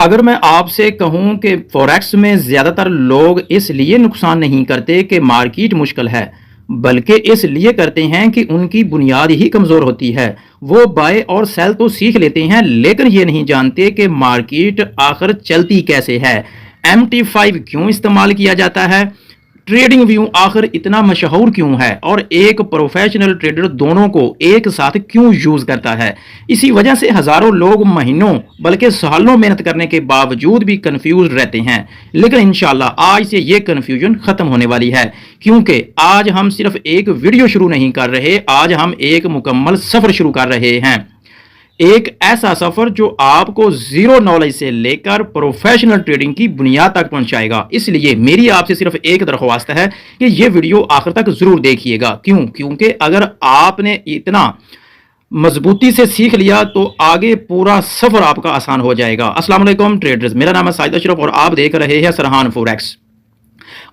अगर मैं आपसे कहूं कि फॉरेक्स में ज़्यादातर लोग इसलिए नुकसान नहीं करते कि मार्केट मुश्किल है, बल्कि इसलिए करते हैं कि उनकी बुनियाद ही कमज़ोर होती है। वो बाय और सेल तो सीख लेते हैं, लेकिन ये नहीं जानते कि मार्केट आखिर चलती कैसे है। MT5 क्यों इस्तेमाल किया जाता है, ट्रेडिंग व्यू आखिर इतना मशहूर क्यों है, और एक प्रोफेशनल ट्रेडर दोनों को एक साथ क्यों यूज करता है। इसी वजह से हजारों लोग महीनों बल्कि सालों मेहनत करने के बावजूद भी कंफ्यूज रहते हैं। लेकिन इंशाल्लाह आज से ये कंफ्यूजन खत्म होने वाली है, क्योंकि आज हम सिर्फ एक वीडियो शुरू नहीं कर रहे, आज हम एक मुकम्मल सफर शुरू कर रहे हैं। एक ऐसा सफर जो आपको जीरो नॉलेज से लेकर प्रोफेशनल ट्रेडिंग की बुनियाद तक पहुंचाएगा। इसलिए मेरी आपसे सिर्फ एक दरख्वास्त है कि यह वीडियो आखिर तक जरूर देखिएगा। क्यों? क्योंकि अगर आपने इतना मजबूती से सीख लिया तो आगे पूरा सफर आपका आसान हो जाएगा। अस्सलाम वालेकुम ट्रेडर्स, मेरा नाम है साइद अशरफ और आप देख रहे हैं सरहान फॉरेक्स।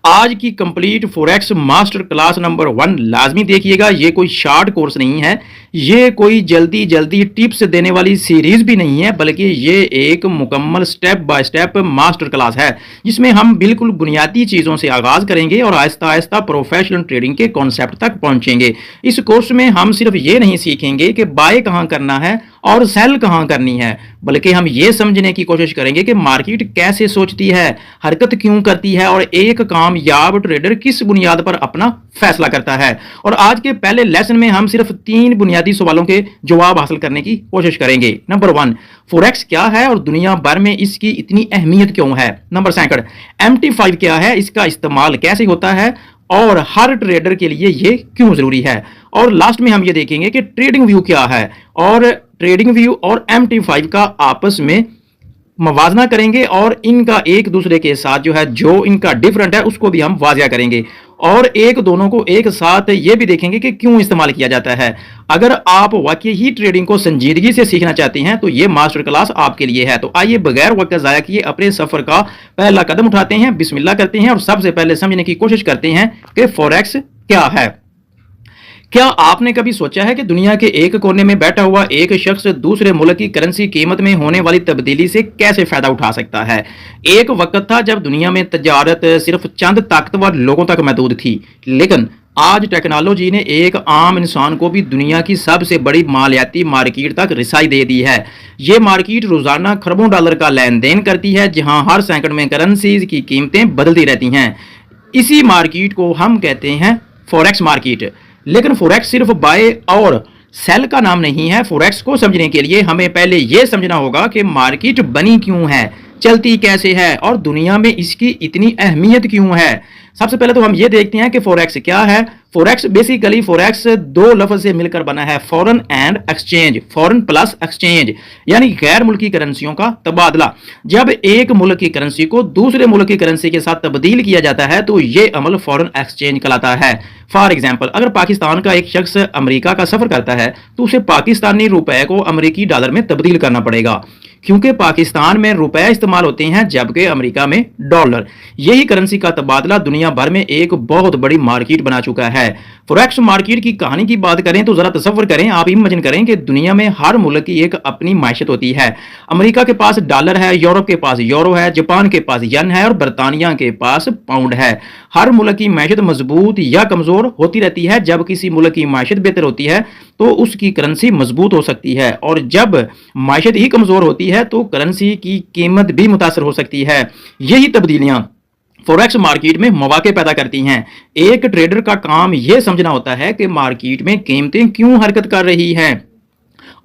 आज की complete forex master class number 1 लाजमी देखिएगा। ये कोई शॉर्ट कोर्स नहीं है, ये कोई जल्दी जल्दी टिप्स देने वाली सीरीज भी नहीं है, बल्कि ये एक मुकम्मल step by step master class है, जिसमें हम बिल्कुल बुनियादी चीज़ों से आगाज़ करेंगे और आहिस्ता आहिस्ता प्रोफेशनल ट्रेडिंग के कॉन्सेप्ट तक पहुंचेंगे। इस कोर्स में हम सिर्फ ये नहीं सीखेंगे कि बाय कहाँ करना है और सेल कहाँ करनी है, बल्कि हम ये समझने की कोशिश करेंगे कि मार्केट कैसे सोचती है, हरकत क्यों करती है और एक कामयाब ट्रेडर किस बुनियाद पर अपना फैसला करता है। और आज के पहले लेसन में हम सिर्फ 3 बुनियादी सवालों के जवाब हासिल करने की कोशिश करेंगे। नंबर 1, फॉरेक्स क्या है और दुनिया भर में इसकी इतनी अहमियत क्यों है। नंबर 2, MT5 क्या है, इसका इस्तेमाल कैसे होता है और हर ट्रेडर के लिए ये क्यों जरूरी है। और लास्ट में हम ये देखेंगे कि ट्रेडिंग व्यू क्या है और ट्रेडिंग व्यू और MT5 का आपस में मवाजना करेंगे और इनका एक दूसरे के साथ जो इनका डिफरेंट है उसको भी हम वाजिया करेंगे और एक दोनों को एक साथ ये भी देखेंगे कि क्यों इस्तेमाल किया जाता है। अगर आप वाकई ही ट्रेडिंग को संजीदगी से सीखना चाहते हैं तो ये मास्टर क्लास आपके लिए है। तो आइए बगैर वक्त ज़ाया किए अपने सफर का पहला कदम उठाते हैं, बिस्मिल्लाह करते हैं और सबसे पहले समझने की कोशिश करते हैं कि फॉरेक्स क्या है। क्या आपने कभी सोचा है कि दुनिया के एक कोने में बैठा हुआ एक शख्स दूसरे मुल्क की करेंसी कीमत में होने वाली तब्दीली से कैसे फायदा उठा सकता है। एक वक्त था जब दुनिया में तजारत सिर्फ चंद ताकतवर लोगों तक महदूद थी, लेकिन आज टेक्नोलॉजी ने एक आम इंसान को भी दुनिया की सबसे बड़ी मालियाती मार्केट तक रिसाई दे दी है। ये मार्केट रोजाना खरबों डॉलर का लेन देन करती है, जहां हर सेकंड में करेंसीज की कीमतें बदलती रहती हैं। इसी मार्केट को हम कहते हैं फॉरेक्स मार्केट। लेकिन फॉरेक्स सिर्फ बाय और सेल का नाम नहीं है। फॉरेक्स को समझने के लिए हमें पहले यह समझना होगा कि मार्केट बनी क्यों है, चलती कैसे है और दुनिया में इसकी इतनी अहमियत क्यों है। सबसे पहले तो हम ये देखते हैं कि फॉरेक्स क्या है। फॉरेक्स बेसिकली फॉरेक्स 2 लफ्ज से मिलकर बना है, foreign and exchange, foreign plus exchange, यानी गैर मुल्की करेंसियों का तबादला। जब एक मुल्क की करेंसी को दूसरे मुल्क की करेंसी के साथ तब्दील किया जाता है तो ये अमल फॉरेन एक्सचेंज कहलाता है। फॉर एग्जाम्पल, अगर पाकिस्तान का एक शख्स अमेरिका का सफर करता है तो उसे पाकिस्तानी रुपए को अमेरिकी डॉलर में तब्दील करना पड़ेगा, क्योंकि पाकिस्तान में रुपए इस्तेमाल होते हैं जबकि अमेरिका में डॉलर। यही करेंसी का तबादला दुनिया भर में एक बहुत बड़ी मार्केट बना चुका है। फॉरेक्स मार्केट की कहानी की बात करें तो जरा तसव्वुर करें, आप इमेजिन करें कि दुनिया में हर मुल्क की एक अपनी मायशत होती है। अमेरिका के पास डॉलर है, यूरोप के पास यूरो है, जापान के पास येन है और बरतानिया के पास पाउंड है। हर मुल्क की मायशत मजबूत या कमजोर होती रहती है। जब किसी मुल्क की मायशत बेहतर होती है तो उसकी करेंसी मजबूत हो सकती है, और जब मायशत ही कमजोर होती है तो करेंसी की कीमत भी मुतासर हो सकती है। यही तब्दीलियां फॉरेक्स मार्केट में मौके पैदा करती हैं। एक ट्रेडर का काम यह समझना होता है कि मार्केट में कीमतें क्यों हरकत कर रही हैं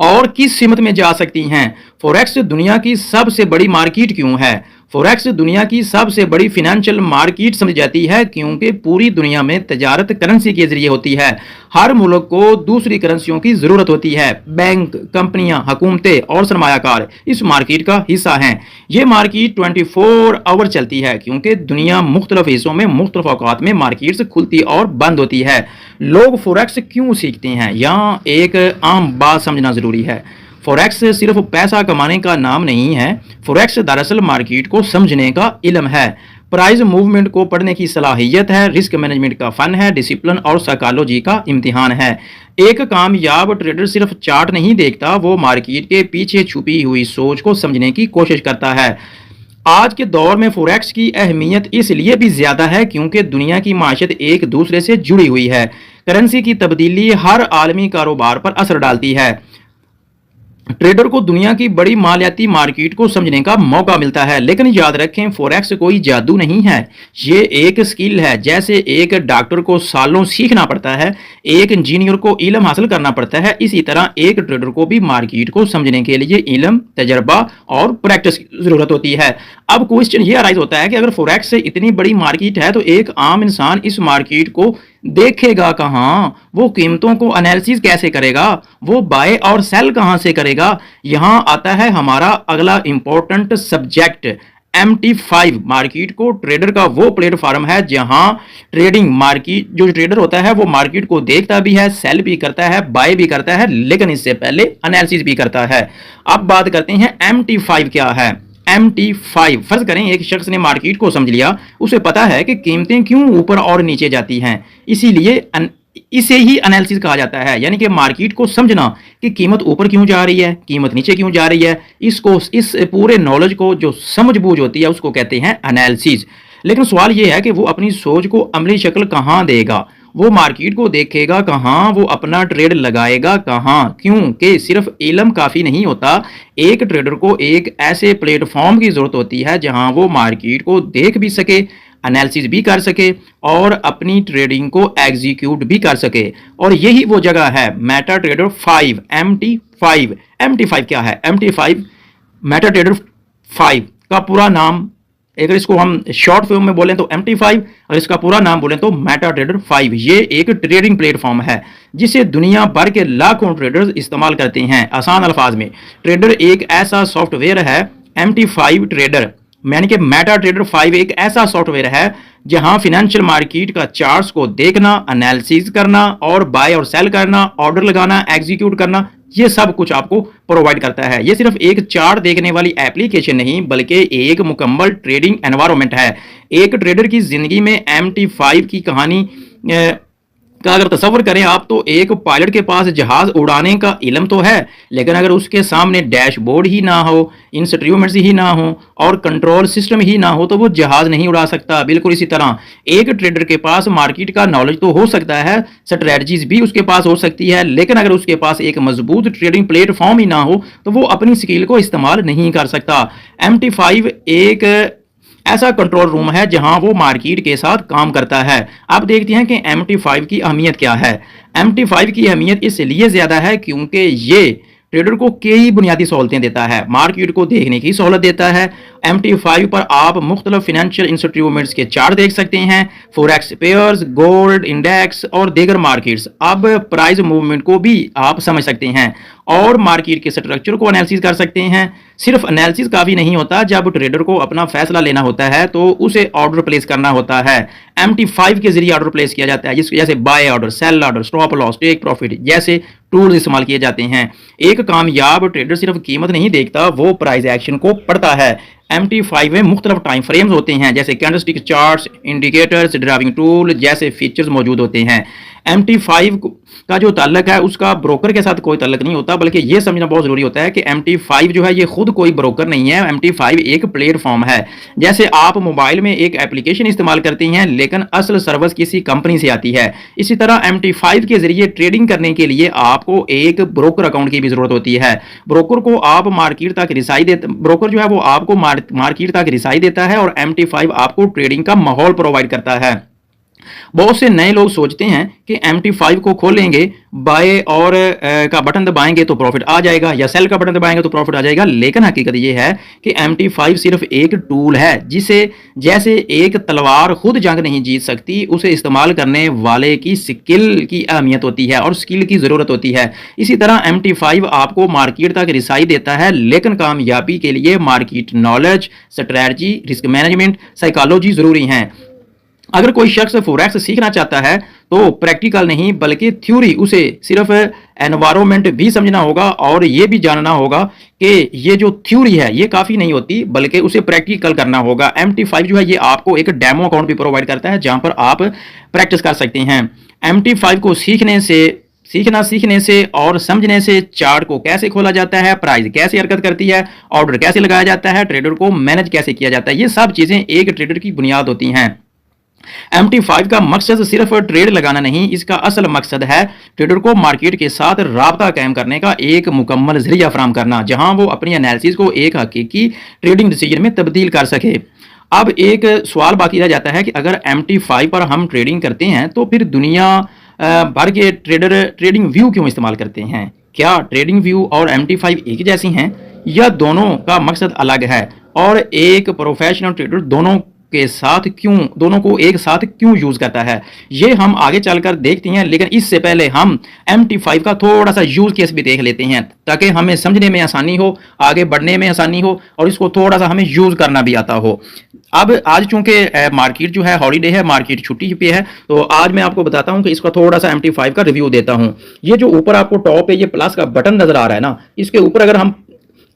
और किस सीमत में जा सकती हैं। फॉरेक्स दुनिया की सबसे बड़ी मार्केट क्यों है। फॉरेक्स दुनिया की सबसे बड़ी फिनेंशियल मार्केट समझी जाती है क्योंकि पूरी दुनिया में तजारत करेंसी के जरिए होती है। हर मुल्क को दूसरी करेंसियों की जरूरत होती है। बैंक, कंपनियां, हुकूमतें और सरमायाकार इस मार्केट का हिस्सा हैं। ये मार्केट 24 आवर चलती है क्योंकि दुनिया मुख्तलिफ हिस्सों में मुख्तलिफ औकात में मार्केट्स खुलती और बंद होती है। लोग फॉरेक्स क्यों सीखते हैं, यहाँ एक आम बात समझना जरूरी है। फॉरेक्स सिर्फ पैसा कमाने का नाम नहीं है। फॉरेक्स दरअसल मार्केट को समझने का इल्म है। प्राइस मूवमेंट को पढ़ने की सलाहियत है, रिस्क मैनेजमेंट का फन है, डिसिप्लिन और साइकोलॉजी का इम्तिहान है। एक कामयाब ट्रेडर सिर्फ चार्ट नहीं देखता, वो मार्केट के पीछे छुपी हुई सोच को समझने की कोशिश करता है। आज के दौर में फॉरेक्स की अहमियत इसलिए भी ज़्यादा है क्योंकि दुनिया की माशियत एक दूसरे से जुड़ी हुई है। करेंसी की तब्दीली हर आलमी कारोबार पर असर डालती है। ट्रेडर को दुनिया की बड़ी मालियाती मार्केट को समझने का मौका मिलता है, लेकिन याद रखें फॉरेक्स कोई जादू नहीं है, ये एक स्किल है। जैसे एक डॉक्टर को सालों सीखना पड़ता है, एक इंजीनियर को इल्म हासिल करना पड़ता है, इसी तरह एक ट्रेडर को भी मार्केट को समझने के लिए इल्म, तजर्बा और प्रैक्टिस की जरूरत होती है। अब क्वेश्चन ये अराइज होता है कि अगर फॉरेक्स से इतनी बड़ी मार्केट है तो एक आम इंसान इस मार्केट को देखेगा कहाँ, वो कीमतों को एनालिसिस कैसे करेगा, वो बाय और सेल कहाँ से करेगा। यहाँ आता है हमारा अगला इंपॉर्टेंट सब्जेक्ट, MT5 मार्केट को ट्रेडर का वो प्लेटफॉर्म है जहां ट्रेडिंग मार्केट जो ट्रेडर होता है वो मार्केट को देखता भी है, सेल भी करता है, बाय भी करता है, लेकिन इससे पहले एनालिसिस भी करता है। अब बात करते हैं MT5 क्या है। MT5 फर्ज करें एक शख्स ने मार्केट को समझ लिया, उसे पता है कि कीमतें क्यों ऊपर और नीचे जाती हैं, इसीलिए इसे ही एनालिसिस कहा जाता है, यानी कि मार्केट को समझना कि कीमत ऊपर क्यों जा रही है, कीमत नीचे क्यों जा रही है। इस पूरे नॉलेज को जो समझबूझ होती है उसको कहते हैं एनालिसिस। लेकिन सवाल ये है कि वो अपनी सोच को अमली शक्ल कहाँ देगा, वो मार्केट को देखेगा कहाँ, वो अपना ट्रेड लगाएगा कहाँ, क्योंकि सिर्फ इल्म काफ़ी नहीं होता, एक ट्रेडर को एक ऐसे प्लेटफॉर्म की ज़रूरत होती है जहाँ वो मार्केट को देख भी सके, एनालिसिस भी कर सके और अपनी ट्रेडिंग को एग्जीक्यूट भी कर सके। और यही वो जगह है मेटा ट्रेडर 5 MT5। MT5 क्या है? MT5 मेटा ट्रेडर 5 का पूरा नाम, अगर इसको हम शॉर्ट फॉर्म में बोलें तो MT5 और इसका पूरा नाम बोलें तो मेटा ट्रेडर 5। ये एक ट्रेडिंग प्लेटफॉर्म है जिसे दुनिया भर के लाखों ट्रेडर्स इस्तेमाल करते हैं। आसान अल्फाज में ट्रेडर एक ऐसा सॉफ्टवेयर है, MT5 ट्रेडर यानी कि मेटा ट्रेडर 5 एक ऐसा सॉफ्टवेयर है जहां फाइनेंशियल मार्केट का चार्ट्स को देखना, एनालिसिस करना और बाय और सेल करना, ऑर्डर लगाना, एग्जीक्यूट करना, ये सब कुछ आपको प्रोवाइड करता है। ये सिर्फ एक चार्ट देखने वाली एप्लीकेशन नहीं बल्कि एक मुकम्मल ट्रेडिंग एनवायरनमेंट है। एक ट्रेडर की जिंदगी में MT5 की कहानी का अगर तस्वर करें आप, तो एक पायलट के पास जहाज उड़ाने का इल्म तो है, लेकिन अगर उसके सामने डैशबोर्ड ही ना हो, इंस्ट्रूमेंट्स ही ना हो और कंट्रोल सिस्टम ही ना हो तो वो जहाज नहीं उड़ा सकता। बिल्कुल इसी तरह एक ट्रेडर के पास मार्केट का नॉलेज तो हो सकता है, स्ट्रेटजीज भी उसके पास हो सकती है, लेकिन अगर उसके पास एक मजबूत ट्रेडिंग प्लेटफॉर्म ही ना हो तो वो अपनी स्किल को इस्तेमाल नहीं कर सकता। MT5 एक ऐसा कंट्रोल रूम है जहां वो मार्केट के साथ काम करता है। आप देखते हैं कि MT5 की अहमियत क्या है। MT5 की अहमियत इसलिए ज़्यादा है क्योंकि ये ट्रेडर को कई बुनियादी सहूलतें देता है, मार्केट को देखने की सहूलत देता है। MT5 पर आप मुख्तलिफ फिनेंशियल इंस्ट्रूमेंट्स के चार्ट देख सकते हैं, फॉरेक्स पेयर्स, गोल्ड इंडेक्स और दीगर मार्केट्स। अब प्राइस मूवमेंट को भी आप समझ सकते हैं और मार्केट के स्ट्रक्चर को एनालिसिस कर सकते हैं। सिर्फ एनालिसिस काफ़ी नहीं होता, जब ट्रेडर को अपना फैसला लेना होता है तो उसे ऑर्डर प्लेस करना होता है। MT5 के जरिए ऑर्डर प्लेस किया जाता है, जिसकी जैसे buy order, sell order, stop loss, take profit जैसे टूल्स इस्तेमाल किए जाते हैं। एक कामयाब ट्रेडर सिर्फ कीमत नहीं देखता, वो प्राइस एक्शन को पढ़ता है। MT5 में मुख्तलिफ टाइम फ्रेम्स होते हैं, जैसे candlestick charts, indicators, driving tool जैसे फीचर्स मौजूद होते हैं। MT5 का जो ताल्लुक है उसका ब्रोकर के साथ कोई ताल्लुक नहीं होता, बल्कि ये समझना बहुत ज़रूरी होता है कि MT5 जो है ये खुद कोई ब्रोकर नहीं है। MT5 एक प्लेटफॉर्म है। जैसे आप मोबाइल में एक एप्लीकेशन इस्तेमाल करते हैं लेकिन असल सर्विस किसी कंपनी से आती है, इसी तरह MT5 के जरिए ट्रेडिंग करने के लिए आपको एक ब्रोकर अकाउंट की भी ज़रूरत होती है। ब्रोकर को आप मार्केट तक रिसाई देते, ब्रोकर जो है वो आपको मार्केट तक रिसाई देता है और MT5 आपको ट्रेडिंग का माहौल प्रोवाइड करता है। बहुत से नए लोग सोचते हैं कि MT5 को खोलेंगे, बाय और का बटन दबाएंगे तो प्रॉफिट आ जाएगा या सेल का बटन दबाएंगे तो प्रॉफिट आ जाएगा, लेकिन हकीकत ये है कि MT5 सिर्फ एक टूल है जिसे जैसे एक तलवार खुद जंग नहीं जीत सकती, उसे इस्तेमाल करने वाले की स्किल की अहमियत होती है और स्किल की ज़रूरत होती है। इसी तरह MT5 आपको मार्केट तक रिसाई देता है, लेकिन कामयाबी के लिए market knowledge, strategy, risk management, psychology ज़रूरी हैं। अगर कोई शख्स फॉरेक्स सीखना चाहता है तो प्रैक्टिकल नहीं बल्कि थ्योरी, उसे सिर्फ एनवायरनमेंट भी समझना होगा और ये भी जानना होगा कि ये जो थ्योरी है ये काफ़ी नहीं होती बल्कि उसे प्रैक्टिकल करना होगा। MT5 जो है ये आपको एक डेमो अकाउंट भी प्रोवाइड करता है जहां पर आप प्रैक्टिस कर सकते हैं। MT5 को सीखने से और समझने से चार्ट को कैसे खोला जाता है, प्राइस कैसे हरकत करती है, ऑर्डर कैसे लगाया जाता है, ट्रेडर को मैनेज कैसे किया जाता है, ये सब चीज़ें एक ट्रेडर की बुनियाद होती हैं। MT5 का मकसद सिर्फ ट्रेड लगाना नहीं, इसका असल मकसद है ट्रेडर को मार्केट के साथ राबता कायम करने का एक मुकम्मल जरिया फराहम करना जहां वो अपनी एनालिसिस को एक हकीकी ट्रेडिंग डिसीजन में तब्दील कर सके। अब एक सवाल बाकी रह जाता है कि अगर MT5 पर हम ट्रेडिंग करते हैं तो फिर दुनिया भर के ट्रेडर ट्रेडिंग व्यू क्यों इस्तेमाल करते हैं? क्या ट्रेडिंग व्यू और MT5 एक जैसी हैं या दोनों का मकसद अलग है? और एक प्रोफेशनल ट्रेडर दोनों को एक साथ क्यों यूज करता है, ये हम आगे चलकर देखते हैं। लेकिन इससे पहले हम MT5 का थोड़ा सा यूज केस भी देख लेते हैं ताकि हमें समझने में आसानी हो, आगे बढ़ने में आसानी हो और इसको थोड़ा सा हमें यूज करना भी आता हो। अब आज चूंकि मार्केट जो है हॉलीडे है, मार्केट छुट्टी पे है, तो आज मैं आपको बताता हूं कि इसका थोड़ा सा MT5 का रिव्यू देता हूं। ये जो ऊपर आपको टॉप पे ये प्लस का बटन नजर आ रहा है ना, इसके ऊपर अगर हम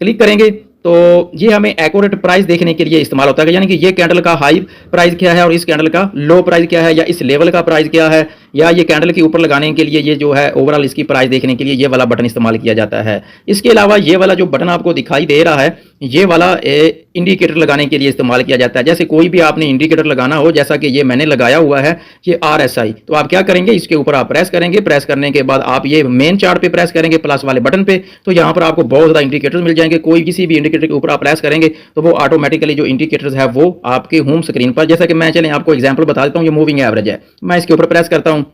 क्लिक करेंगे तो ये हमें एक्यूरेट प्राइस देखने के लिए इस्तेमाल होता है, यानी कि ये कैंडल का हाई प्राइस क्या है और इस कैंडल का लो प्राइस क्या है, या इस लेवल का प्राइस क्या है, या ये कैंडल के ऊपर लगाने के लिए ये जो है ओवरऑल इसकी प्राइस देखने के लिए ये वाला बटन इस्तेमाल किया जाता है। इसके अलावा ये वाला जो बटन आपको दिखाई दे रहा है ये वाला इंडिकेटर लगाने के लिए इस्तेमाल किया जाता है। जैसे कोई भी आपने इंडिकेटर लगाना हो, जैसा कि ये मैंने लगाया हुआ है ये RSI, तो आप क्या करेंगे, इसके ऊपर आप प्रेस करेंगे, प्रेस करने के बाद आप ये मेन चार्ट पे प्रेस करेंगे प्लस वाले बटन पे, तो यहाँ पर आपको बहुत ज़्यादा इंडिकेटर्स मिल जाएंगे। कोई किसी भी इंडिकेटर के ऊपर आप प्रेस करेंगे तो वो ऑटोमेटिकली जो इंडिकेटर्स है वो आपके होम स्क्रीन पर, जैसा कि मैं चलें आपको एग्जाम्पल बता देता हूँ, ये मूविंग एवरेज है, मैं इसके ऊपर प्रेस करता हूँ,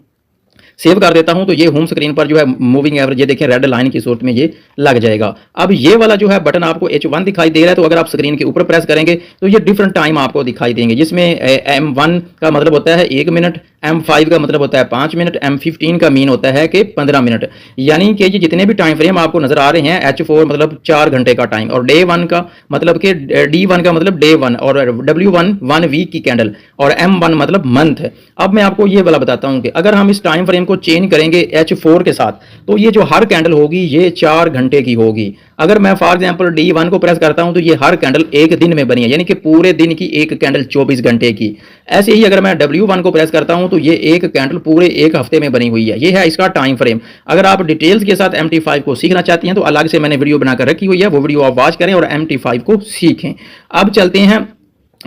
सेव कर देता हूं, तो ये होम स्क्रीन पर जो है मूविंग एवरेज ये देखिए रेड लाइन की सूरत में ये लग जाएगा। अब ये वाला जो है बटन आपको H1 दिखाई दे रहा है, तो अगर आप स्क्रीन के ऊपर प्रेस करेंगे तो ये डिफरेंट टाइम आपको दिखाई देंगे, जिसमें M1 का मतलब होता है 1 मिनट, M5 का मतलब होता है 5 मिनट, M15 का मीन होता है कि 15 मिनट, यानी कि ये जितने भी टाइम फ्रेम आपको नजर आ रहे हैं, H4 मतलब 4 घंटे का टाइम, और डे 1 का मतलब कि D1 का मतलब डे 1, और W1 1 वीक की कैंडल, और M1 मतलब मंथ। अब मैं आपको ये वाला बताता हूं कि अगर हम इस टाइम फ्रेम को चेंज करेंगे H4 के साथ तो ये जो हर कैंडल होगी ये 4 घंटे की होगी। अगर मैं फॉर एग्जांपल D1 को प्रेस करता हूं तो ये हर कैंडल एक दिन में बनी है, यानी कि पूरे दिन की एक कैंडल 24 घंटे की। ऐसे ही अगर मैं W1 को प्रेस करता हूं तो ये एक कैंडल पूरे एक हफ्ते में बनी हुई है। ये है इसका टाइम फ्रेम। अगर आप डिटेल्स के साथ MT5 को सीखना चाहती हैं तो अलग से मैंने वीडियो बनाकर रखी हुई है, वो वीडियो आप वॉच करें और MT5 को सीखें। अब चलते हैं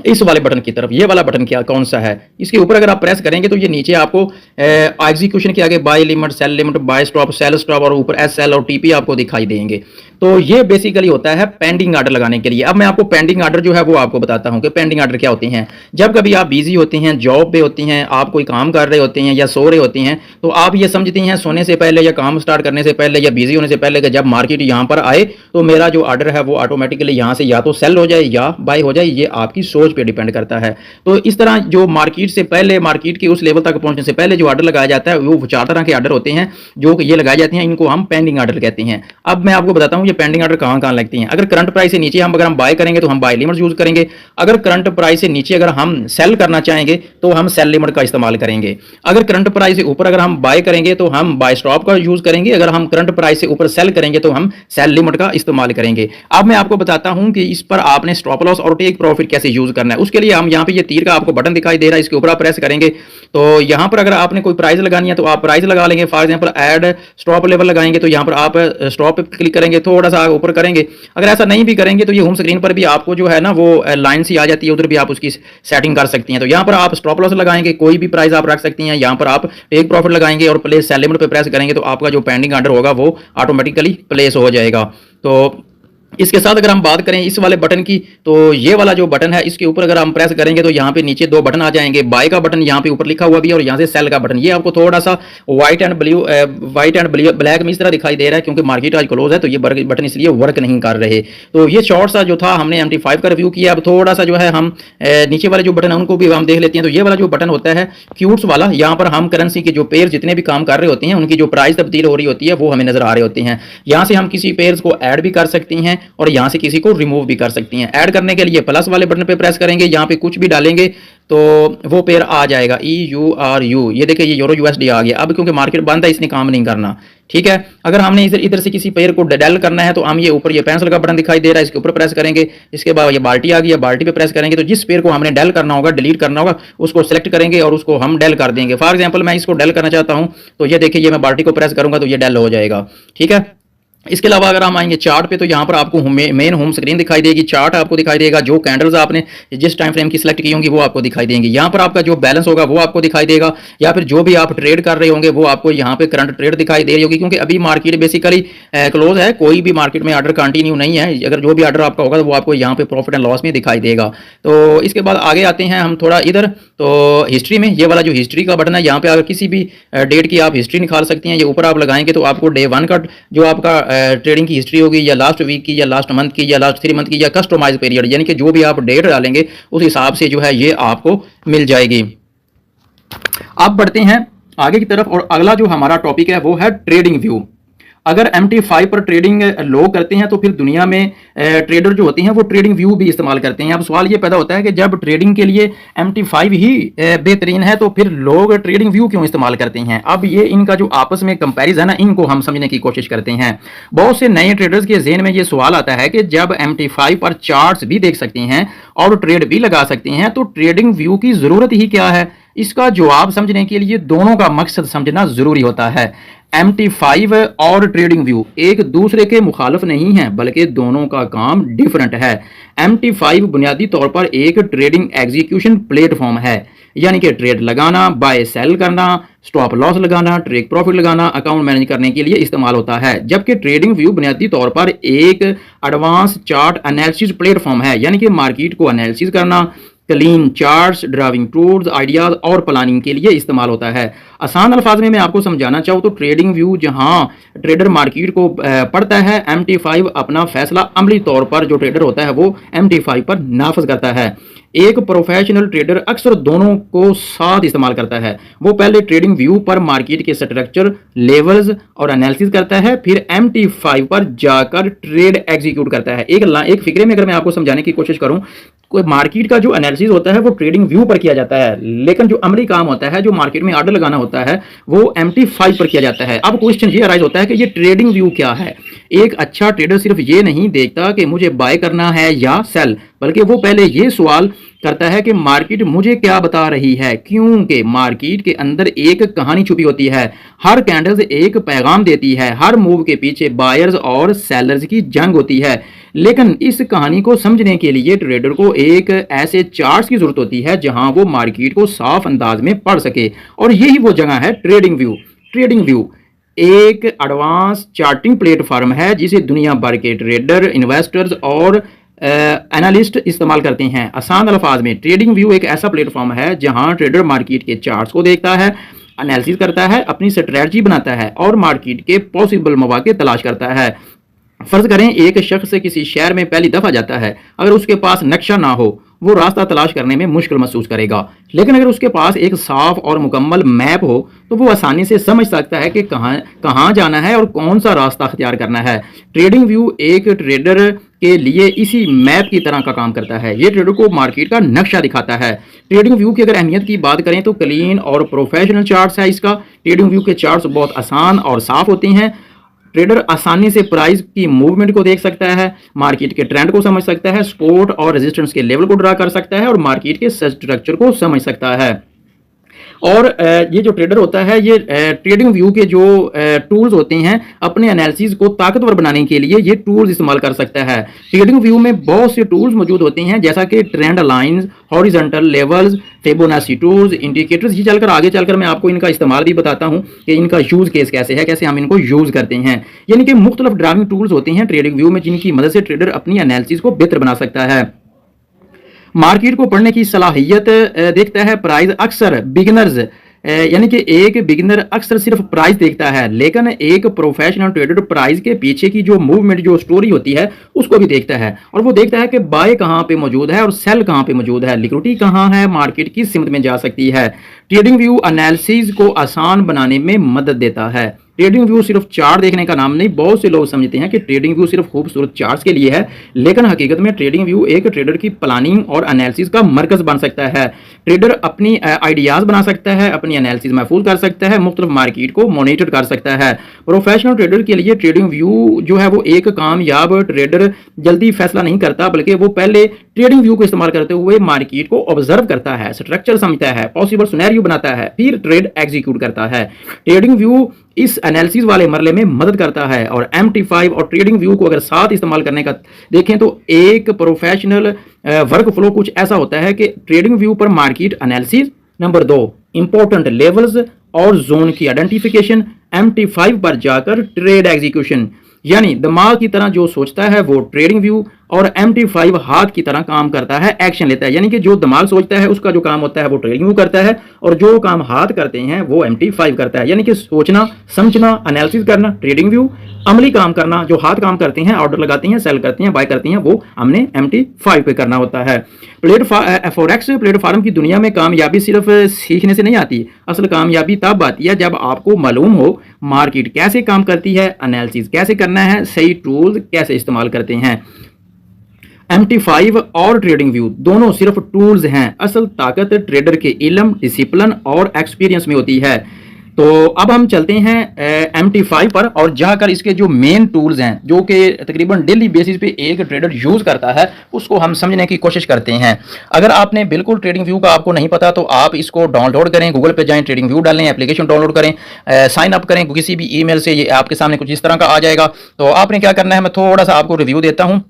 इस वाले बटन की तरफ। ये वाला बटन क्या कौन सा है, इसके ऊपर अगर आप प्रेस करेंगे तो ये नीचे आपको एग्जीक्यूशन के आगे buy limit, sell limit, buy stop, sell stop और ऊपर SL और TP आपको दिखाई देंगे। तो ये बेसिकली होता है पेंडिंग ऑर्डर लगाने के लिए। अब मैं आपको पेंडिंग ऑर्डर जो है वो आपको बताता हूं कि पेंडिंग ऑर्डर क्या होते हैं। जब कभी आप बिजी होते हैं, जॉब पे होती हैं, आप कोई काम कर रहे होते हैं या सो रहे होते हैं, तो आप ये समझती हैं सोने से पहले या काम स्टार्ट करने से पहले या बिजी होने से पहले कि जब मार्केट यहाँ पर आए तो मेरा जो ऑर्डर है वो ऑटोमेटिकली यहाँ से या तो सेल हो जाए या बाय हो जाए। ये आपकी सोच पे डिपेंड करता है। तो इस तरह जो मार्केट से पहले, मार्केट के उस लेवल तक पहुंचने से पहले जो ऑर्डर लगाया जाता है वो 4 तरह के ऑर्डर होते हैं जो ये लगाए जाते हैं, इनको हम पेंडिंग ऑर्डर कहते हैं। अब मैं आपको बताता हूं ये पेंडिंग ऑर्डर कहां लगती हैं। अगर करंट प्राइस से नीचे अगर हम बाय करेंगे तो हम बाय लिमिट यूज करेंगे। अगर करंट प्राइस से नीचे अगर हम सेल करना चाहेंगे तो हम सेल लिमिट का इस्तेमाल करेंगे। अगर करंट प्राइस से ऊपर अगर हम बाय करेंगे तो हम बाय स्टॉप का यूज करेंगे। अगर हम करंट प्राइस से ऊपर सेल करेंगे तो हम सेल लिमिट का इस्तेमाल करेंगे। अब मैं आपको बताता हूं कि इस पर आपने स्टॉप लॉस और टेक प्रॉफिट कैसे यूज करना है। उसके लिए हम यहाँ पे ये तीर का आपको बटन दिखाई दे रहा है, इसके ऊपर आप प्रेस करेंगे तो यहाँ पर अगर आपने कोई प्राइस लगानी है तो आप प्राइस लगा लेंगे। For example add stop level लगाएंगे तो यहाँ पर आप स्टॉप पे क्लिक करेंगे, थोड़ा सा ऊपर करेंगे। अगर ऐसा नहीं भी करेंगे तो ये होम स्क्रीन पर भी आपको जो है ना वो लाइन सी आ जाती है, उधर भी आप उसकी सेटिंग कर सकती हैं। तो यहाँ पर आप स्टॉप लॉस लगाएंगे, कोई भी प्राइस आप रख सकती हैं। यहाँ पर आप टेक प्रॉफिट लगाएंगे और प्लेस सेल लिमिट पे प्रेस करेंगे तो आपका जो पेंडिंग ऑर्डर होगा वो ऑटोमेटिकली प्लेस हो जाएगा। तो इसके साथ अगर हम बात करें इस वाले बटन की, तो ये वाला जो बटन है इसके ऊपर अगर हम प्रेस करेंगे तो यहाँ पे नीचे 2 बटन आ जाएंगे। बाय का बटन यहाँ पे ऊपर लिखा हुआ भी है और यहाँ से सेल का बटन। ये आपको थोड़ा सा व्हाइट एंड ब्लैक में इस तरह दिखाई दे रहा है क्योंकि मार्केट आज क्लोज है, तो ये बटन इसलिए वर्क नहीं कर रहे। तो ये शॉर्ट सा जो था हमने MT5 का रिव्यू किया। अब थोड़ा सा जो है हम नीचे वाले जो बटन है उनको भी हम देख लेते हैं। तो ये वाला जो बटन होता है क्यूट्स वाला, यहाँ पर हम करेंसी के जो पेयर जितने भी काम कर रहे होते हैं उनकी जो प्राइस तब्दील हो रही होती है वो हमें नजर आ रहे होते हैं। यहाँ से हम किसी पेयर्स को ऐड भी कर सकते हैं और यहाँ से किसी को रिमूव भी कर सकती हैं। ऐड करने के लिए प्लस वाले बटन पे प्रेस करेंगे, यहाँ पे कुछ भी डालेंगे तो वो पेयर आ जाएगा EURU। ये देखिए ये यूरो USD आ गया। अब क्योंकि मार्केट बंद है इसने काम नहीं करना, ठीक है। अगर हमने इधर से किसी पेयर को डेल करना है तो हम ये ऊपर ये पेंसिल का बटन दिखाई दे रहा है, इसके ऊपर प्रेस करेंगे। इसके बाद ये बाल्टी आ गई है, बाल्टी पे प्रेस करेंगे तो जिस पेयर को हमने डेल करना होगा, डिलीट करना होगा, उसको सेलेक्ट करेंगे और उसको हम डेल कर देंगे। फॉर एग्जाम्पल मैं इसको डेल करना चाहता हूं तो ये देखिए ये मैं बाल्टी को प्रेस करूंगा तो ये डेल हो जाएगा, ठीक है। इसके अलावा अगर हम आएंगे चार्ट पे तो यहाँ पर आपको मेन होम स्क्रीन दिखाई देगी, चार्ट आपको दिखाई देगा, जो कैंडल्स आपने जिस टाइम फ्रेम की सिलेक्ट की होंगी वो आपको दिखाई देंगी। यहाँ पर आपका जो बैलेंस होगा वो आपको दिखाई देगा, या फिर जो भी आप ट्रेड कर रहे होंगे वो आपको यहाँ पे करंट ट्रेड दिखाई दे रही होगी, क्योंकि अभी मार्केट बेसिकली क्लोज है, कोई भी मार्केट में ऑर्डर कंटिन्यू नहीं है। अगर जो भी ऑर्डर आपका होगा तो वो आपको यहाँ पे प्रॉफिट एंड लॉस में दिखाई देगा। तो इसके बाद आगे आते हैं हम थोड़ा इधर, तो हिस्ट्री में ये वाला जो हिस्ट्री का बटन है, यहाँ पे अगर किसी भी डेट की आप हिस्ट्री निकाल सकती हैं। ये ऊपर आप लगाएंगे तो आपको डे 1 का जो आपका ट्रेडिंग की हिस्ट्री होगी, या लास्ट वीक की, या लास्ट मंथ की, या लास्ट 3 मंथ की, या कस्टमाइज पीरियड, यानी कि जो भी आप डेट डालेंगे उस हिसाब से जो है ये आपको मिल जाएगी। अब बढ़ते हैं आगे की तरफ, और अगला जो हमारा टॉपिक है वो है ट्रेडिंग व्यू। अगर MT5 पर ट्रेडिंग लोग करते हैं तो फिर दुनिया में ट्रेडर जो होते हैं वो ट्रेडिंग व्यू भी इस्तेमाल करते हैं। अब सवाल ये पैदा होता है कि जब ट्रेडिंग के लिए MT5 ही बेहतरीन है तो फिर लोग ट्रेडिंग व्यू क्यों इस्तेमाल करते हैं। अब ये इनका जो आपस में कंपैरिजन है इनको हम समझने की कोशिश करते हैं। बहुत से नए ट्रेडर्स के ज़हन में ये सवाल आता है कि जब MT5 पर चार्ट्स भी देख सकते हैं और ट्रेड भी लगा सकते हैं तो ट्रेडिंग व्यू की ज़रूरत ही क्या है। इसका जवाब समझने के लिए दोनों का मकसद समझना ज़रूरी होता है। MT5 और ट्रेडिंग व्यू एक दूसरे के मुखालिफ नहीं है, बल्कि दोनों का काम डिफरेंट है। MT5 बुनियादी तौर पर एक ट्रेडिंग एग्जीक्यूशन प्लेटफॉर्म है, यानी कि ट्रेड लगाना, बाय सेल करना, स्टॉप लॉस लगाना, टेक प्रॉफिट लगाना, अकाउंट मैनेज करने के लिए इस्तेमाल होता है। जबकि ट्रेडिंग व्यू बुनियादी तौर पर एक एडवांस चार्ट एनालिसिस प्लेटफॉर्म है, यानी कि मार्केट को एनालिसिस करना, clean charts, driving tools, ideas और प्लानिंग के लिए इस्तेमाल होता है। आसान अल्फाज में मैं आपको समझाना चाहूँ तो ट्रेडिंग व्यू जहां ट्रेडर मार्केट को पढ़ता है, MT5 अपना फैसला अमली तौर पर जो ट्रेडर होता है वो MT5 पर नाफज करता है। एक प्रोफेशनल ट्रेडर अक्सर दोनों को साथ इस्तेमाल करता है। वो पहले ट्रेडिंग व्यू पर मार्केट के स्ट्रक्चर, लेवल्स और एनालिसिस करता है, फिर MT5 पर जाकर ट्रेड एग्जीक्यूट करता है। एक फिक्रे में अगर मैं आपको समझाने की कोशिश करूं, कोई मार्केट का जो एनालिसिस होता है वो ट्रेडिंग व्यू पर किया जाता है, लेकिन जो अमली काम होता है, जो मार्केट में ऑर्डर लगाना होता है, वो MT5 पर किया जाता है। अब क्वेश्चन ये अराइज होता है कि ये ट्रेडिंग व्यू क्या है। एक अच्छा ट्रेडर सिर्फ ये नहीं देखता कि मुझे बाय करना है या सेल, बल्कि वो पहले ये सवाल करता है कि मार्केट मुझे क्या बता रही है, क्योंकि मार्केट के अंदर एक कहानी छुपी होती है। हर कैंडल्स एक पैगाम देती है, हर मूव के पीछे बायर्स और सेलर्स की जंग होती है। लेकिन इस कहानी को समझने के लिए ट्रेडर को एक ऐसे चार्ट्स की जरूरत होती है जहां वो मार्केट को साफ अंदाज में पढ़ सके, और यही वो जगह है ट्रेडिंग व्यू। ट्रेडिंग व्यू एक एडवांस चार्टिंग प्लेटफॉर्म है जिसे दुनिया भर के ट्रेडर, इन्वेस्टर्स और एनालिस्ट इस्तेमाल करते हैं। आसान अल्फाज में ट्रेडिंग व्यू एक ऐसा प्लेटफॉर्म है जहां ट्रेडर मार्केट के चार्ट्स को देखता है, एनालिसिस करता है, अपनी स्ट्रेटजी बनाता है और मार्केट के पॉसिबल मौके तलाश करता है। फर्ज करें एक शख्स किसी शहर में पहली दफा जाता है, अगर उसके पास नक्शा ना हो वो रास्ता तलाश करने में मुश्किल महसूस करेगा, लेकिन अगर उसके पास एक साफ और मुकम्मल मैप हो तो वो आसानी से समझ सकता है कि कहाँ जाना है और कौन सा रास्ता अख्तियार करना है। ट्रेडिंग व्यू एक ट्रेडर के लिए इसी मैप की तरह का काम करता है। ये ट्रेडर को मार्केट का नक्शा दिखाता है। ट्रेडिंग व्यू की अगर अहमियत की बात करें तो क्लीन और प्रोफेशनल चार्ट्स है इसका। ट्रेडिंग व्यू के चार्ट्स बहुत आसान और साफ होते हैं। ट्रेडर आसानी से प्राइस की मूवमेंट को देख सकता है, मार्केट के ट्रेंड को समझ सकता है, सपोर्ट और रेजिस्टेंस के लेवल को ड्रा कर सकता है और मार्केट के स्ट्रक्चर को समझ सकता है। और ये जो ट्रेडर होता है ये ट्रेडिंग व्यू के जो टूल्स होते हैं अपने एनालिसिस को ताकतवर बनाने के लिए ये टूल्स इस्तेमाल कर सकता है। ट्रेडिंग व्यू में बहुत से टूल्स मौजूद होते हैं जैसा कि trend lines, horizontal levels, Fibonacci tools, indicators. ये आगे चलकर मैं आपको इनका इस्तेमाल भी बताता हूँ कि इनका यूज केस कैसे है, कैसे हम इनको यूज करते हैं। यानी कि मुख्तलिफ ड्राइविंग टूल्स होते हैं ट्रेडिंग व्यू में जिनकी मदद से ट्रेडर अपनी एनालिसिस को बेहतर बना सकता है। मार्केट को पढ़ने की सलाहियत देखता है। प्राइस अक्सर बिगिनर्स यानी कि एक बिगिनर अक्सर सिर्फ प्राइस देखता है, लेकिन एक प्रोफेशनल ट्रेडर प्राइस के पीछे की जो मूवमेंट, जो स्टोरी होती है उसको भी देखता है, और वो देखता है कि बाय कहाँ पे मौजूद है और सेल कहाँ पे मौजूद है, लिक्विडिटी कहाँ है, मार्केट किस सिमत में जा सकती है। ट्रेडिंग व्यू एनालिसिस को आसान बनाने में मदद देता है। ट्रेडिंग व्यू सिर्फ चार्ट देखने का नाम नहीं। बहुत से लोग समझते हैं कि ट्रेडिंग व्यू सिर्फ खूबसूरत चार्ट्स के लिए है, लेकिन हकीकत में ट्रेडिंग व्यू एक ट्रेडर की प्लानिंग और एनालिसिस का मरकज बन सकता है। ट्रेडर अपनी आइडियाज बना सकता है, अपनी एनालिसिस महफूज कर सकता है, मुख्तलिफ मार्केट को मॉनिटर कर सकता है। प्रोफेशनल ट्रेडर के लिए ट्रेडिंग व्यू जो है वो एक कामयाब ट्रेडर जल्दी फैसला नहीं करता, बल्कि वो पहले ट्रेडिंग व्यू को इस्तेमाल करते हुए मार्केट को ऑब्जर्व करता है, स्ट्रक्चर समझता है, पॉसिबल सिनेरियो बनाता है, फिर ट्रेड एग्जीक्यूट करता है। ट्रेडिंग व्यू इस एनालिसिस वाले मरले में मदद करता है। और MT5 और ट्रेडिंग व्यू को अगर साथ इस्तेमाल करने का देखें तो एक प्रोफेशनल वर्क फ्लो कुछ ऐसा होता है कि ट्रेडिंग व्यू पर market analysis, number 2 important levels और जोन की आइडेंटिफिकेशन, MT5 पर जाकर ट्रेड एग्जीक्यूशन। यानी दिमाग की तरह जो सोचता है वो ट्रेडिंग व्यू, और MT5 हाथ की तरह काम करता है, एक्शन लेता है। यानी कि जो दिमाग सोचता है उसका जो काम होता है वो ट्रेडिंग व्यू करता है, और जो काम हाथ करते हैं वो MT5 करता है। यानी कि सोचना, समझना, एनालिसिस करना ट्रेडिंग व्यू, अमली काम करना जो हाथ काम करते हैं, ऑर्डर लगाते हैं, सेल करते हैं, बाय करते हैं, वो हमने MT5 पे करना होता है। फॉरेक्स प्लेटफॉर्म की दुनिया में कामयाबी सिर्फ सीखने से नहीं आती। असल कामयाबी तब आती है जब आपको मालूम हो मार्केट कैसे काम करती है, एनालिसिस कैसे करना है, सही टूल्स कैसे इस्तेमाल करते हैं। MT5 और ट्रेडिंग व्यू दोनों सिर्फ टूल्स हैं, असल ताकत ट्रेडर के इल्म, डिसिप्लिन और एक्सपीरियंस में होती है। तो अब हम चलते हैं MT5 पर, और जाकर इसके जो मेन टूल्स हैं जो कि तकरीबन डेली बेसिस पे एक ट्रेडर यूज़ करता है उसको हम समझने की कोशिश करते हैं। अगर आपने बिल्कुल ट्रेडिंग व्यू का आपको नहीं पता तो आप इसको डाउनलोड करें, गूगल पे जाएं, ट्रेडिंग व्यू डालें, एप्लीकेशन डाउनलोड करें, साइन अप करें किसी भी ईमेल से, ये आपके सामने कुछ इस तरह का आ जाएगा। तो आपने क्या करना है, मैं थोड़ा सा आपको रिव्यू देता हूँ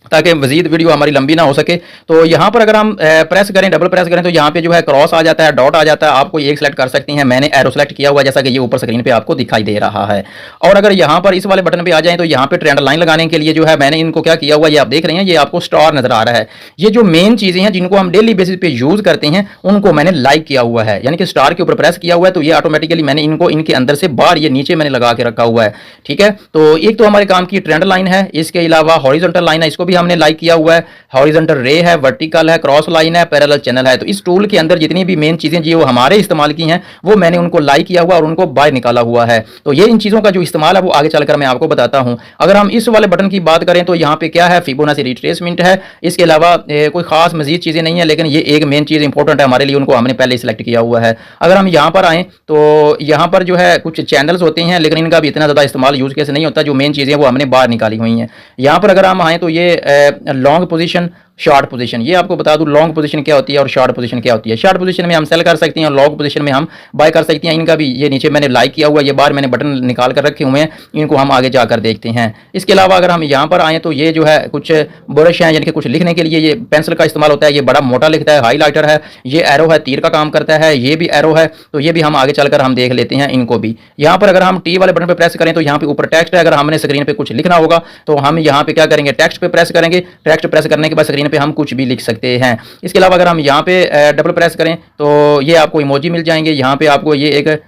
ताकि मजीद वीडियो हमारी लंबी ना हो सके। तो यहाँ पर अगर हम प्रेस करें, डबल प्रेस करें तो यहाँ पे जो है क्रॉस आ जाता है, डॉट आ जाता है, आपको एक सेलेक्ट कर सकती हैं। मैंने एरो सेलेक्ट किया हुआ जैसा कि ये ऊपर स्क्रीन पे आपको दिखाई दे रहा है। और अगर यहाँ पर इस वाले बटन पे आ जाएं तो यहाँ पे ट्रेंड लाइन लगाने के लिए जो है मैंने इनको क्या किया हुआ, ये आप देख रहे हैं, ये आपको स्टार नजर आ रहा है। ये जो मेन चीजें हैं जिनको हम डेली बेसिस पे यूज करते हैं उनको मैंने लाइक किया हुआ है, यानी कि स्टार के ऊपर प्रेस किया हुआ है तो ये ऑटोमेटिकली मैंने इनको इनके अंदर से बाहर ये नीचे मैंने लगा के रखा हुआ है। ठीक है, तो एक तो हमारे काम की ट्रेंड लाइन है, इसके अलावा हॉरिजॉन्टल लाइन है, इसको भी हमने लाइक किया हुआ है, हॉरिजॉन्टल रे है, वर्टिकल है, क्रॉस लाइन है, पैरेलल चैनल है। तो इस टूल के अंदर जितनी भी मेन चीजें जो हमारे इस्तेमाल की हैं वो मैंने उनको लाइक किया हुआ और उनको बाहर निकाला हुआ है। तो ये इन चीजों का जो इस्तेमाल है वो आगे चलकर मैं आपको बताता हूं। अगर हम इस वाले बटन की बात करें तो यहाँ पे क्या है, फिबोनाची रिट्रेसमेंट है, इसके अलावा कोई खास मजीद चीजें नहीं है, लेकिन ये एक मेन चीज इंपॉर्टेंट है हमारे लिए, उनको हमने पहले सिलेक्ट किया हुआ है। अगर हम यहाँ पर आए तो यहाँ पर जो है कुछ चैनल्स होते हैं लेकिन इनका भी इतना ज्यादा इस्तेमाल यूज केस नहीं होता, जो मेन चीजें वो हमने बाहर निकाली हुई हैं। यहाँ पर अगर हम आए तो ये लॉन्ग पोजीशन, शॉर्ट पोजीशन, ये आपको बता दूं लॉन्ग पोजीशन क्या होती है और शॉर्ट पोजीशन क्या होती है। शॉर्ट पोजीशन में हम सेल कर सकते हैं और लॉन्ग पोजीशन में हम बाय कर सकते हैं। इनका भी ये नीचे मैंने लाइक किया हुआ, ये बाहर मैंने बटन निकाल कर रखे हुए हैं, इनको हम आगे जाकर देखते हैं। इसके अलावा अगर हम यहाँ पर आए तो ये जो है कुछ ब्रश हैं, यानी कि कुछ लिखने के लिए ये पेंसिल का इस्तेमाल होता है, ये बड़ा मोटा लिखता है, हाईलाइटर है, ये एरो है, तीर का काम करता है, ये भी एरो है, तो ये भी हम आगे चलकर हम देख लेते हैं इनको भी। यहाँ पर अगर हम टी वाले बटन पर प्रेस करें तो यहाँ पे ऊपर टेक्स्ट है, अगर हमने स्क्रीन पर कुछ लिखना होगा तो हम यहाँ पे क्या करेंगे, टेक्स्ट पे प्रेस करेंगे, टेक्स्ट प्रेस करने के बाद स्क्रीन पे हम कुछ भी लिख सकते हैं। इसके अलावा अगर हम यहाँ पे डबल प्रेस करें तो ये आपको इमोजी मिल जाएंगे, यहाँ पे आपको ये एक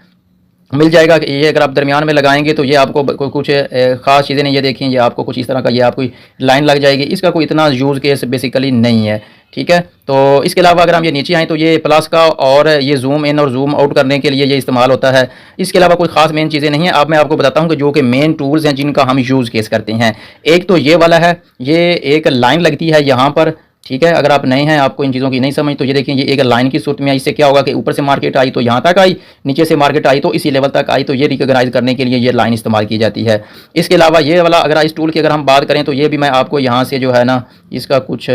मिल जाएगा कि ये अगर आप दरमियान में लगाएंगे तो ये आपको कुछ खास चीज़ें नहीं, ये देखिए ये आपको कुछ इस तरह का ये आपको लाइन लग जाएगी, इसका कोई इतना यूज़ केस बेसिकली नहीं है। ठीक है, तो इसके अलावा अगर हम ये नीचे आएँ तो ये प्लस का और ये जूम इन और जूम आउट करने के लिए ये इस्तेमाल होता है। इसके अलावा कोई खास मेन चीज़ें नहीं है। अब मैं आपको बताता हूँ कि जो कि मेन टूल्स हैं जिनका हम यूज़ केस करते हैं। एक तो ये वाला है, ये एक लाइन लगती है यहाँ पर। ठीक है, अगर आप नए हैं, आपको इन चीज़ों की नहीं समझ, तो ये देखिए ये एक लाइन की सूरत में आई। इससे क्या होगा कि ऊपर से मार्केट आई तो यहाँ तक आई, नीचे से मार्केट आई तो इसी लेवल तक आई, तो ये रिकॉग्नाइज करने के लिए ये लाइन इस्तेमाल की जाती है। इसके अलावा ये वाला अगर इस टूल की अगर हम बात करें तो ये भी मैं आपको यहाँ से जो है ना इसका कुछ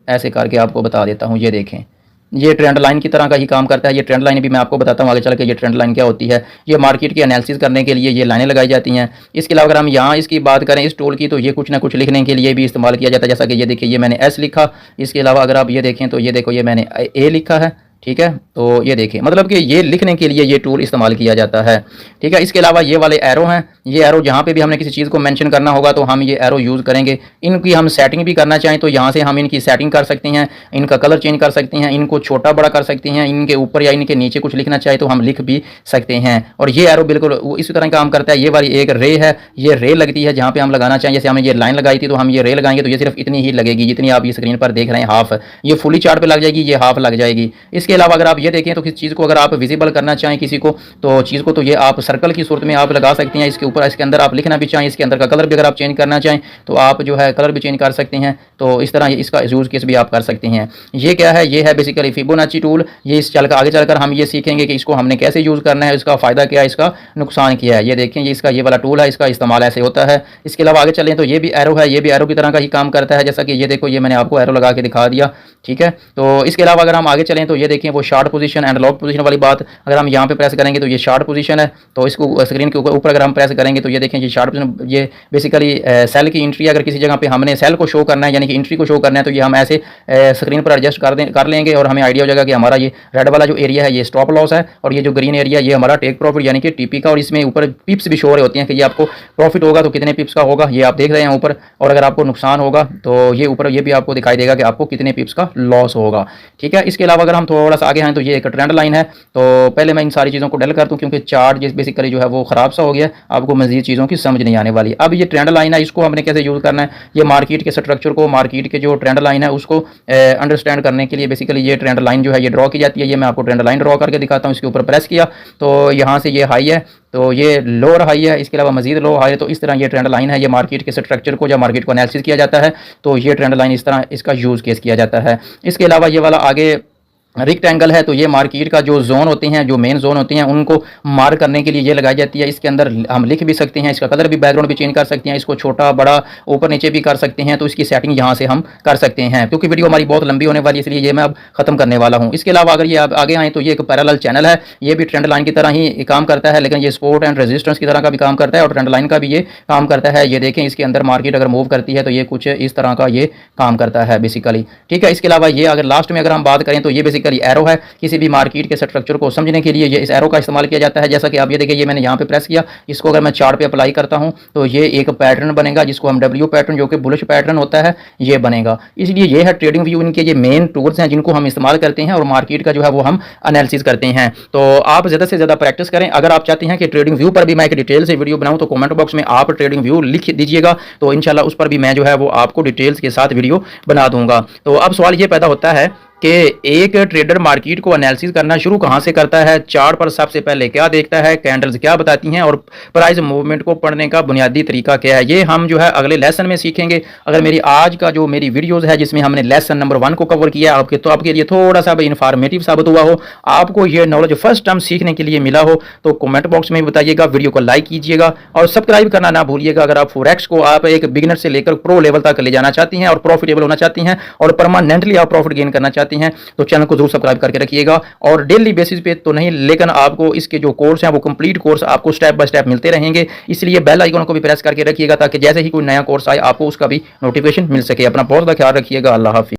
ऐसे करके आपको बता देता हूँ। ये देखें, ये ट्रेंड लाइन की तरह का ही काम करता है। ये ट्रेंड लाइन भी मैं आपको बताता हूँ आगे चल के ये ट्रेंड लाइन क्या होती है। ये मार्केट की एनालिसिस करने के लिए ये लाइनें लगाई जाती हैं। इसके अलावा अगर हम यहाँ इसकी बात करें इस टूल की तो ये कुछ ना कुछ लिखने के लिए भी इस्तेमाल किया जाता है। जैसा कि ये देखिए ये मैंने एस लिखा। इसके अलावा अगर आप ये देखें तो ये देखो ये मैंने ए लिखा है। ठीक है, तो ये देखिए मतलब कि ये लिखने के लिए ये टूल इस्तेमाल किया जाता है। ठीक है, इसके अलावा ये वाले एरो हैं, ये एरो जहाँ पे भी हमने किसी चीज़ को मेंशन करना होगा तो हम ये एरो यूज़ करेंगे। इनकी हम सेटिंग भी करना चाहें तो यहाँ से हम इनकी सेटिंग कर सकते हैं, इनका कलर चेंज कर सकते हैं, इनको छोटा बड़ा कर सकते हैं, इनके ऊपर या इनके नीचे कुछ लिखना चाहे तो हम लिख भी सकते हैं। और ये एरो बिल्कुल इसी तरह काम करता है। ये वाली एक रे है, ये रे लगती है जहाँ पर हम लगाना चाहें। जैसे हमने ये लाइन लगाई थी तो हम ये रे लगाएंगे तो ये सिर्फ इतनी ही लगेगी जितनी आप ये स्क्रीन पर देख रहे हैं, हाफ। ये फुली चार्ट पर लग जाएगी, ये हाफ लग जाएगी। इसके इसके अलावा अगर आप ये देखें तो किसी चीज़ को अगर आप विजिबल करना चाहें किसी को, तो चीज़ को तो ये आप सर्कल की सूरत में आप लगा सकते हैं। इसके ऊपर इसके अंदर आप लिखना भी चाहें, इसके अंदर का कलर भी अगर आप चेंज करना चाहें तो आप जो है कलर भी चेंज कर सकते हैं। तो इस तरह इसका यूज़ केस भी आप कर सकते हैं। ये क्या है, ये है बेसिकली फिबोनाची टूल। ये इस आगे चलकर हम ये सीखेंगे कि इसको हमने कैसे यूज़ करना है, इसका फ़ायदा क्या है, इसका नुकसान क्या है। ये देखें, ये इसका ये वाला टूल है, इसका इस्तेमाल ऐसे होता है। इसके अलावा आगे चलें तो ये भी एरो है, ये भी एरो की तरह का ही काम करता है। जैसा कि ये देखो, ये मैंने आपको एरो लगा के दिखा दिया, ठीक है। तो इसके अलावा अगर हम आगे चलें तो ये देखें, वो short position and lock position वाली बात, अगर हम यहाँ पे प्रेस करेंगे तो ये शार्ट पोजीशन है। तो इसको स्क्रीन के ऊपर अगर हम प्रेस करेंगे तो ये देखें, ये शार्ट पोजीशन, ये बेसिकली सेल की एंट्री, अगर किसी जगह पे हमने सेल को शो करना है यानी कि एंट्री को शो करना है तो ये हम ऐसे स्क्रीन पर एडजस्ट कर लेंगे और हमें आइडिया हो जाएगा कि हमारा ये रेड वाला जो एरिया है ये स्टॉप लॉस है और ये जो ग्रीन एरिया ये हमारा टेक प्रॉफिट यानी कि टीपी का। और इसमें ऊपर पिप्स भी शो हो रहे होते हैं कि ये आपको प्रॉफिट होगा तो कितने पिप्स का होगा, ये आप देख रहे हैं ऊपर। और अगर आपको नुकसान होगा तो ये ऊपर ये भी आपको दिखाई देगा कि आपको कितने पिप्स का लॉस होगा, ठीक है। इसके अलावा अगर हम थोड़ा सा आगे आएँ तो ये एक ट्रेंड लाइन है। तो पहले मैं इन सारी चीज़ों को डल कर दूँ क्योंकि चार्ट बेसिकली जो है वो ख़राब सा हो गया, आपको मज़ीद चीज़ों की समझ नहीं आने वाली। अब ये ट्रेंड लाइन है, इसको हमने कैसे यूज़ करना है, ये मार्केट के स्ट्रक्चर को, मार्केट के जो ट्रेंड लाइन है उसको अंडरस्टैंड करने के लिए बेसिकली ये ट्रेंड लाइन जो है ये ड्रॉ की जाती है। ये मैं आपको ट्रेंड लाइन ड्रॉ करके दिखाता हूँ। इसके ऊपर प्रेस किया तो यहाँ से ये हाई है, तो ये लोअर हाई है, इसके अलावा मजीद लो हाई है। तो इस तरह ये ट्रेंड लाइन है, ये मार्केट के स्ट्रक्चर को या मार्केट को एनालिसिस किया जाता है। तो ये ट्रेंड लाइन इस तरह इसका यूज़ केस किया जाता है। इसके अलावा ये वाला आगे रेक्टेंगल है, तो ये मार्केट का जो जोन होते हैं, जो मेन जोन होते हैं, उनको मार्क करने के लिए ये लगाई जाती है। इसके अंदर हम लिख भी सकते हैं, इसका कलर भी, बैकग्राउंड भी चेंज कर सकते हैं, इसको छोटा बड़ा ऊपर नीचे भी कर सकते हैं। तो इसकी सेटिंग यहाँ से हम कर सकते हैं। क्योंकि वीडियो हमारी बहुत लंबी होने वाली है इसलिए ये मैं अब खत्म करने वाला हूँ। इसके अलावा अगर ये आगे आए तो ये एक पैरेलल चैनल है, ये भी ट्रेंड लाइन की तरह ही काम करता है, लेकिन ये सपोर्ट एंड रेजिस्टेंस की तरह का भी काम करता है और ट्रेंड लाइन का भी ये काम करता है। ये देखें, इसके अंदर मार्केट अगर मूव करती है तो ये कुछ इस तरह का ये काम करता है बेसिकली, ठीक है। इसके अलावा ये अगर लास्ट में अगर हम बात करें तो ये बेसिकली एरो है। किसी भी मार्केट के स्ट्रक्चर को समझने के लिए ये इस एरो का इस्तेमाल किया जाता है। जैसा कि आप ये देखिए, ये मैंने यहाँ पे प्रेस किया, इसको अगर मैं चार्ट पे अप्लाई करता हूँ तो ये एक पैटर्न बनेगा जिसको हम डब्ल्यू पैटर्न, जो कि बुलिश पैटर्न होता है, ये बनेगा। इसलिए ये है ट्रेडिंग व्यू, इनके ये मेन टूल्स हैं जिनको हम इस्तेमाल करते हैं और मार्केट का जो है वो हम एनालिसिस करते हैं। तो आप ज़्यादा से ज़्यादा प्रैक्टिस करें। अगर आप चाहते हैं कि ट्रेडिंग व्यू पर भी मैं एक डिटेल से वीडियो बनाऊँ तो कमेंट बॉक्स में आप ट्रेडिंग व्यू लिख दीजिएगा, तो इंशाल्लाह उस पर भी मैं जो है वो आपको डिटेल्स के साथ वीडियो बना दूंगा। तो अब सवाल ये पैदा होता है कि एक ट्रेडर मार्केट को एनालिसिस करना शुरू कहां से करता है, चार्ट पर सबसे पहले क्या देखता है, कैंडल्स क्या बताती हैं और प्राइस मूवमेंट को पढ़ने का बुनियादी तरीका क्या है, ये हम जो है अगले लेसन में सीखेंगे। अगर मेरी आज का जो मेरी वीडियोस है जिसमें हमने लेसन नंबर 1 को कवर किया आपके, तो आपके लिए थोड़ा सा इन्फॉर्मेटिव साबित हुआ हो, आपको ये नॉलेज फर्स्ट टाइम सीखने के लिए मिला हो, तो कमेंट बॉक्स में बताइएगा, वीडियो को लाइक कीजिएगा और सब्सक्राइब करना ना भूलिएगा। अगर आप फॉरेक्स को आप एक बिगिनर से लेकर प्रो लेवल तक ले जाना चाहती हैं और प्रॉफिटेबल होना चाहती हैं और परमानेंटली आप प्रॉफिट गेन करना चाहती हैं तो चैनल को जरूर सब्सक्राइब करके रखिएगा। और डेली बेसिस पे तो नहीं, लेकिन आपको इसके जो कोर्स हैं वो कंप्लीट कोर्स आपको स्टेप बाय स्टेप मिलते रहेंगे। इसलिए बेल आइकन को भी प्रेस करके रखिएगा ताकि जैसे ही कोई नया कोर्स आए आपको उसका भी नोटिफिकेशन मिल सके। अपना बहुत ज़्यादा ख्याल रखिएगा। अल्लाह हाफिज़।